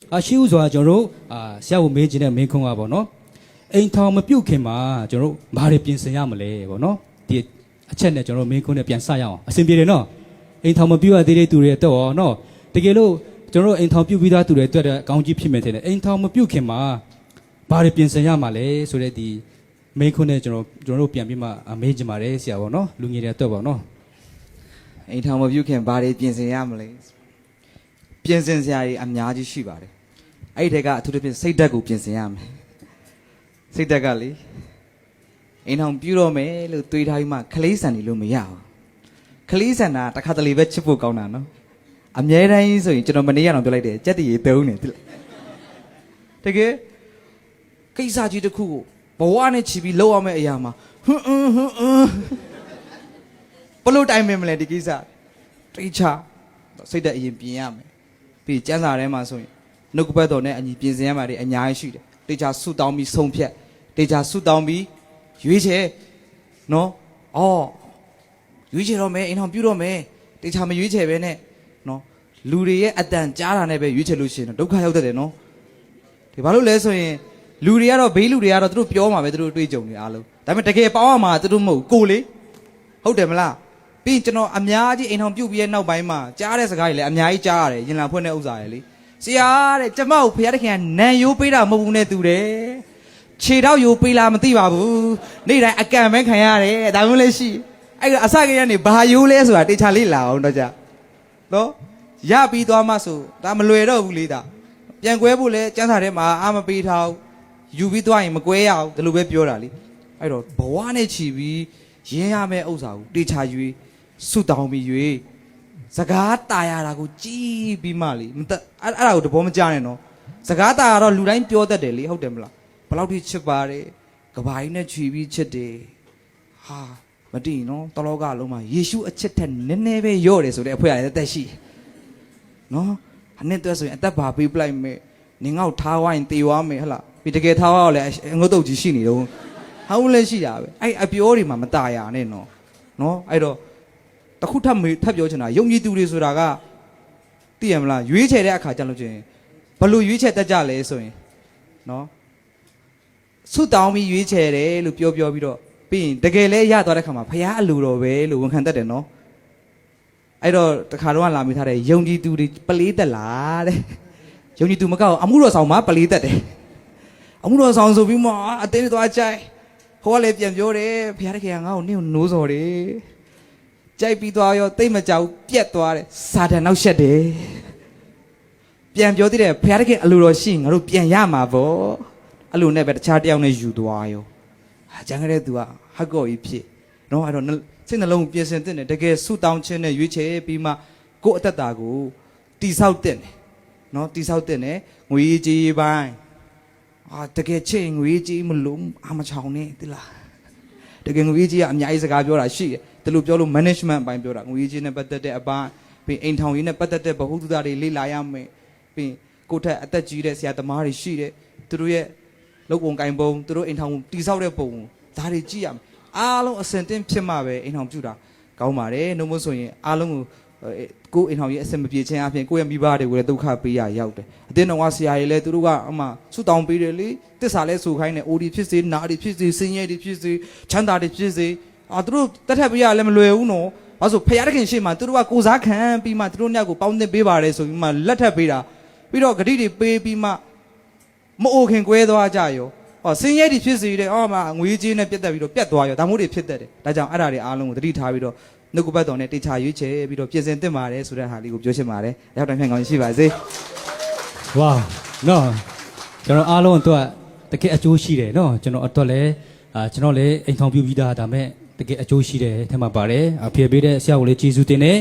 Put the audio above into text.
ရှိဦးစွာကျွန်တော်တို့ဆရာကိုမေးခြင်းနဲ့မင်းခွန်းကပေါ့နော်အိမ်ထောင်မပြုတ်ခင်မှာကျွန်တော်တို့ဘာတွေပြင်ဆင်ရမလဲပေါ့နော်ဒီအချက်နဲ့ကျွန်တော်တို့မင်းခွန်းနဲ့ပြန်စရအောင်အဆင်ပြေတယ်နော်အိမ်ထောင်မပြုတ်ရသေးတဲ့သူတွေအတွက်ရောနော်တကယ်လို့ကျွန်တော်တို့အိမ်ထောင်ပြုတ်ပြီးသားသူတွေအတွက်အကောင်းကြီးဖြစ်မယ်ထင်တယ်အိမ်ထောင်မပြုတ်ခင်မှာဘာတွေပြင်ဆင်ရမှာလဲဆိုတဲ့ဒီမင်းခွန်းနဲ့ကျွန်တော်တို့ပြန်ပြီးမှမေးကြပါတယ်ဆရာပေါ့နော်လူငယ်တွေအတွက်ပေါ့နော်အိမ်ထောင်မပြုတ်ခင်ဘာတွေပြင်ဆင်ရမလဲပြင်ဆင်စရာတွေအများကြီးရှိပါတယ်အဲ့ဒီတကအထူးသဖြင့်စိတ်ဓာတ်ကိုပြင်ဆင်ရမယ်စိတ်ဓာတ်ကလေအိမ်ထောင်ပြုတော့မယ်လို့တွေးထားပြီးမှခလေးဆန်နေလို့မရဘူးခလေးဆန်တာတစ်ခါတလေပဲချစ်ဖို့ကောင်းတာနော်အမြဲတမ်းဆိုရင်ကျွန်တော်မနေ့ကတော့ပြောလိုက်တယ်ကြက်တရေသုံးနေတကယ်ကိစ္စကြီးတစ်ခုကိုဘဝနဲ့ချီပြီးလောက်ရမယ့်အရာမှာဘလို့တိုင်မင်မလဲဒီကိစ္စတိတ်ချစိတ်ဓာတ်အရင်ပြင်ရမယ်ပြီးကျန်းစာထဲမှာဆိုရင်နှုတ်ကပတ်တော်နဲ့အညီပြင်ဆင်ရမှာတွေအများကြီးရှိတယ်တိတ်ချဆူတောင်းပြီးဆုံးဖြတ်တိတ်ချဆူတောင်းပြီးရွေးချယ်နော်ရွေးချယ်တော့မယ်အိမ်ထောင်ပြုတော့မယ်တိတ်ချမရွေးချယ်ပဲနဲ့နော်လူတွေရဲ့အတန်ကြားတာနဲ့ပဲရွေးချယ်လို့ရှိရင်ဒုက္ခရောက်တတ်တယ်နော်ဒီဘာလို့လဲဆိုရင်လူတွေကတော့ဘေးလူတွေကတော့သူတို့ပြောမှာပဲသူတို့တွေးကြုံနေအားလုံးဒါပေမဲ့တကယ်ပေါင်းရမှာသူတို့မဟုတ်ကိုလေဟုတ်တယ်မလားပြီးကျွန်တော်အများကြီးအိမ်ထောင်ပြုတ်ပြီးရဲ့နောက်ပိုင်းမှာကြားတဲ့စကားတွေလည်းအများကြီးကြားရတယ်ရင်လာဖွင့်တဲ့ဥစ္စာတွေလေဆရာတဲ့ကျမကိုဖခင်တခင်ကနန်ရိုးပေးတာမဟုတ်ဘူးနဲ့တူတယ်ခြေထောက်ရိုးပေးလားမသိပါဘူးနေ့တိုင်းအကန့်ပဲခံရတယ်ဒါမျိုးလည်းရှိအဲ့ဒါအစကရနေဘာရိုးလဲဆိုတာတေချာလေးလာအောင်တော့ကြနော်ရပြီးသွားမှဆိုဒါမလွယ်တော့ဘူးလေဒါပြန်ကွဲဖို့လဲကျန်းစာထဲမှာအာမပေးထားယူပြီးသွားရင်မကွဲရဘူးဒီလိုပဲပြောတာလေအဲ့တော့ဘဝနဲ့ချီပြီးရင်းရမယ့်ဥစ္စာကိုတေချာရွေးဆုတောင်းပြီးရွေးစကားတာရတာကိုကြည်ပြီးမှလေအဲ့ဒါကိုတဘောမကြနဲ့နော်စကားတာရတော့လူတိုင်းပြောတတ်တယ်လေဟုတ်တယ်မလားဘယ်လောက်ထိချစ်ပါတယ်ကဘာကြီးနဲ့ချီပြီးချစ်တယ်ဟာမတည်နော်တလောကလုံးမှာယေရှုအချစ်ထက်နည်းနည်းပဲရော့တယ်ဆိုတဲ့အဖွဲရတယ်တက်ရှိနော်အနှစ်သက်ဆိုရင်အသက်ပါပေးပလိုက်မယ်နင်ငေါ့ထားဝိုင်းတေဝါမယ်ဟလားပြီးတကယ်ထားဝါတော့လေငုတ်တုတ်ကြီးရှိနေတော့ဟုတ်လဲရှိတာပဲအဲ့အပြောတွေမှာမตายရနဲ့နော်အဲ့တော့တခုထပ်ပြောချင်တာယုံကြည်သူတွေဆိုတာကသိရမလားရွေးချယ်တဲ့အခါကျလို့ချင်းဘလို့ရွေးချယ်တတ်ကြလဲဆိုရင်နော်ဆုတောင်းပြီးရွေးချယ်တယ်လို့ပြောပြီးတော့ပြီးရင်တကယ်လဲရသွားတဲ့ခါမှာဖခင်အလိုတော်ပဲလို့ဝန်ခံတတ်တယ်နော်အဲ့တော့တခါတော့လာမိထားတဲ့ယုံကြည်သူတွေပလေးတက်လားတဲ့ယုံကြည်သူမကောက်အမှုတော်ဆောင်မှာပလေးတက်တယ်အမှုတော်ဆောင်ဆိုပြီးမှအတင်းသွားကြိုက်ဟိုကလည်းပြန်ပြောတယ်ဖခင်တခင်ကငါ့ကိုနင့်ကိုနိုးစော်တယ်ကြိုက်ပြီးသွားရောတိတ်မကြောက်ပြက်သွားတယ်စာတန်နောက်ရှက်တယ်ပြန်ပြောသေးတယ်ဖခင်တခင်အလိုတော်ရှိငါတို့ပြန်ရမှာပေါ့အလိုနဲ့ပဲတခြားတယောက်နဲ့ယူသွားရောကျန်ခဲ့တဲ့သူကဟက်ကော်ကြီးဖြစ်နော်အဲ့တော့စိတ်နှလုံးပြင်ဆင်တဲ့တကယ်ဆုတောင်းခြင်းနဲ့ရွေးချယ်ပြီးမှကိုယ့်အသက်တာကိုတိဆောက်တဲ့နော်တိဆောက်တဲ့ငွေကြီးပိုင်းတကယ်ချင်းငွေကြီးမလုံးအမချောင်နဲ့တိလားတကယ်ငွေကြီးကအများကြီးစကားပြောတာရှိတယ်ဒီလိုပြောလို့ management အပိုင်းပြောတာငွေကြီးနဲ့ပတ်သက်တဲ့အပိုင်းပြီးအိမ်ထောင်ရေးနဲ့ပတ်သက်တဲ့ဗဟုသုတတွေလေ့လာရမယ်ပြီးကိုယ့်ထက်အသက်ကြီးတဲ့ဆရာသမားတွေရှိတယ်သူတို့ရဲ့လုပ်ပုံကိုင်ပုံသူတို့အိမ်ထောင်တိဆောက်တဲ့ပုံဒါတွေကြည့်ရမယ်အားလုံးအစင်တင်ဖြစ်မှပဲအိမ်ထောင်ပြုတာကောင်းပါတယ်နှုတ်မဆိုရင်အားလုံးကိုအိမ်ထောင်ရေးအစင်မပြေခြင်းအပြင်ကိုယ့်ရဲ့မိဘတွေကိုလည်းဒုက္ခပေးရရောက်တယ်အတင်းတော်ကဆရာကြီးလည်းသူတို့ကအမှဆုတောင်းပေးတယ်လေတစ္ဆာလဲဆိုခိုင်းတယ်အိုဒီဖြစ်စေနာဒီဖြစ်စေစင်ရဲဒီဖြစ်စေချမ်းသာဒီဖြစ်စေသူတို့တက်ထက်ပေးရလည်းမလွယ်ဘူးနော်ဘာလို့ဆိုဖခင်တခင်ရှေ့မှာသူတို့ကကိုစားခံပြီးမှသူတို့ညကိုပေါင်းသစ်ပေးပါတယ်ဆိုပြီးမှလက်ထပ်ပေးတာပြီးတော့ဂတိတွေပေးပြီးမှမအိုခင်ကွဲသွားကြရောစင်ရဲဒီဖြစ်စေတဲ့ငွေကြေးနဲ့ပြတ်တက်ပြီးတော့ပြတ်သွားရောဒါမျိုးတွေဖြစ်တတ်တယ်ဒါကြောင့်အဲ့ဒါတွေအားလုံးကိုသတိထားပြီးတော့နှုတ်ကပတ်တော်နဲ့တေချာရွေးချယ်ပြီးတော့ပြင်ဆင်သင့်ပါတယ်ဆိုတဲ့ဟာလေးကိုပြောချင်ပါတယ်ရောက်တိုင်းဖြန့်ကောင်းရှိပါစေဝါနော်ကျွန်တော်အားလုံးအတွက်တကယ်အကျိုးရှိတယ်နော်ကျွန်တော်အတွက်လည်းကျွန်တော်လည်းအိမ်ထောင်ပြုပြီးသားဒါမဲ့တကယ်အကျိုးရှိတယ်ထဲမှာပါတယ်ဖေပေးတဲ့ဆရာကိုလည်းကျေးဇူးတင်တယ်